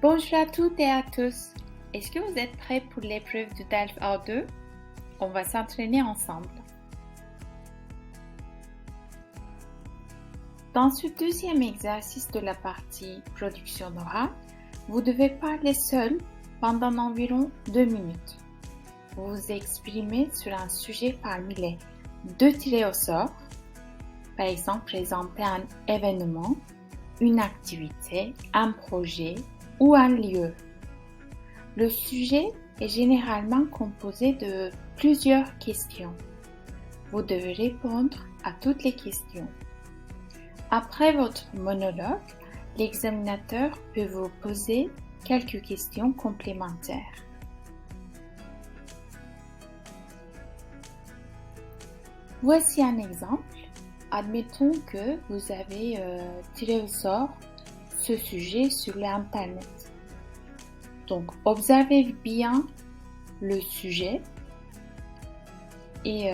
Bonjour à toutes et à tous. Est-ce que vous êtes prêts pour l'épreuve du DELF A2? On va s'entraîner ensemble. Dans ce deuxième exercice de la partie production orale, vous devez parler seul pendant environ 2 minutes. Vous vous exprimez sur un sujet parmi les 2 tirés au sort, par exemple présenter un événement, une activité, un projet ou un lieu. Le sujet est généralement composé de plusieurs questions. Vous devez répondre à toutes les questions. Après votre monologue, l'examinateur peut vous poser quelques questions complémentaires. Voici un exemple. Admettons que vous avez tiré au sort ce sujet sur l'Internet. Donc, observez bien le sujet et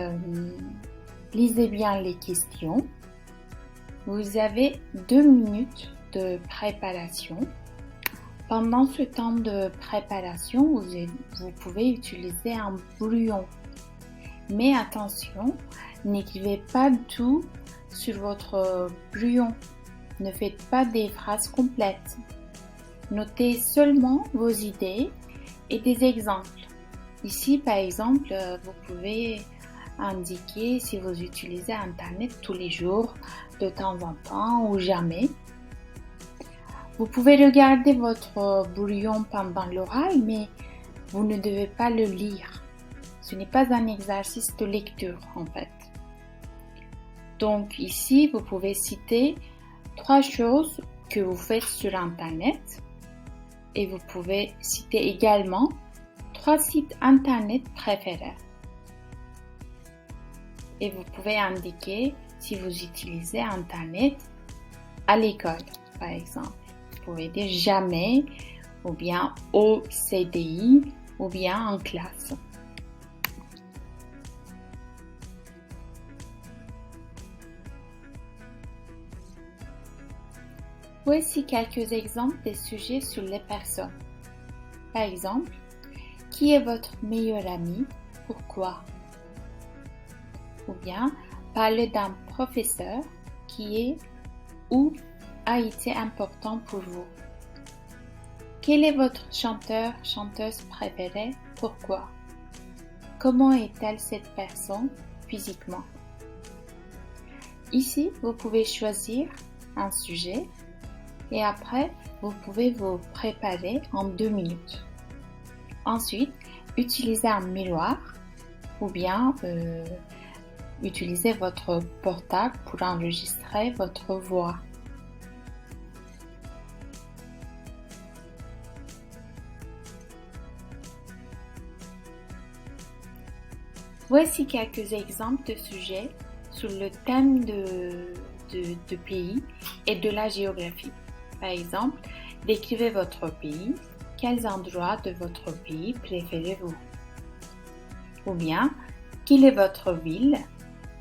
lisez bien les questions. Vous avez 2 minutes de préparation. Pendant ce temps de préparation, vous pouvez utiliser un brouillon. Mais attention, n'écrivez pas tout sur votre brouillon. Ne faites pas des phrases complètes. Notez seulement vos idées et des exemples. Ici, par exemple, vous pouvez indiquer si vous utilisez Internet tous les jours, de temps en temps ou jamais. Vous pouvez regarder votre brouillon pendant l'oral, mais vous ne devez pas le lire. Ce n'est pas un exercice de lecture en fait. Donc ici, vous pouvez citer 3 choses que vous faites sur Internet et vous pouvez citer également 3 sites Internet préférés. Et vous pouvez indiquer si vous utilisez Internet à l'école, par exemple. Vous pouvez dire jamais, ou bien au CDI, ou bien en classe. Voici quelques exemples des sujets sur les personnes. Par exemple, qui est votre meilleur ami? Pourquoi? Ou bien, parlez d'un professeur qui est ou a été important pour vous. Quel est votre chanteur, chanteuse préférée? Pourquoi? Comment est-elle cette personne physiquement? Ici, vous pouvez choisir un sujet et après, vous pouvez vous préparer en 2 minutes. Ensuite, utilisez un miroir ou bien utilisez votre portable pour enregistrer votre voix. Voici quelques exemples de sujets sur le thème de pays et de la géographie. Par exemple, décrivez votre pays. Quels endroits de votre pays préférez-vous? Ou bien, quelle est votre ville?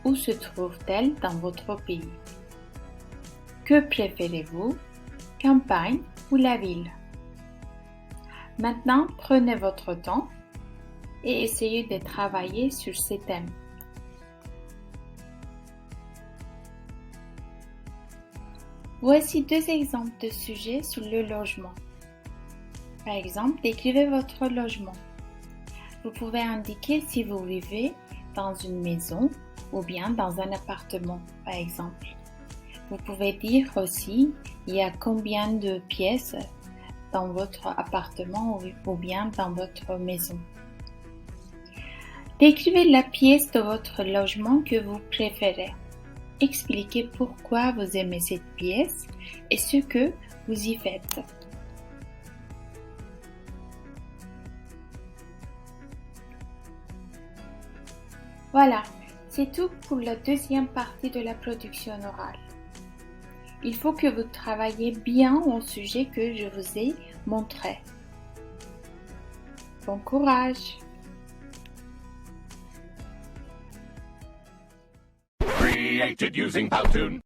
Où se trouve-t-elle dans votre pays? Que préférez-vous? Campagne ou la ville? Maintenant, prenez votre temps et essayez de travailler sur ces thèmes. Voici 2 exemples de sujets sur le logement. Par exemple, décrivez votre logement. Vous pouvez indiquer si vous vivez dans une maison ou bien dans un appartement, par exemple. Vous pouvez dire aussi il y a combien de pièces dans votre appartement ou bien dans votre maison. Décrivez la pièce de votre logement que vous préférez. Expliquez pourquoi vous aimez cette pièce et ce que vous y faites. Voilà, c'est tout pour la deuxième partie de la production orale. Il faut que vous travailliez bien au sujet que je vous ai montré. Bon courage! Created using Powtoon.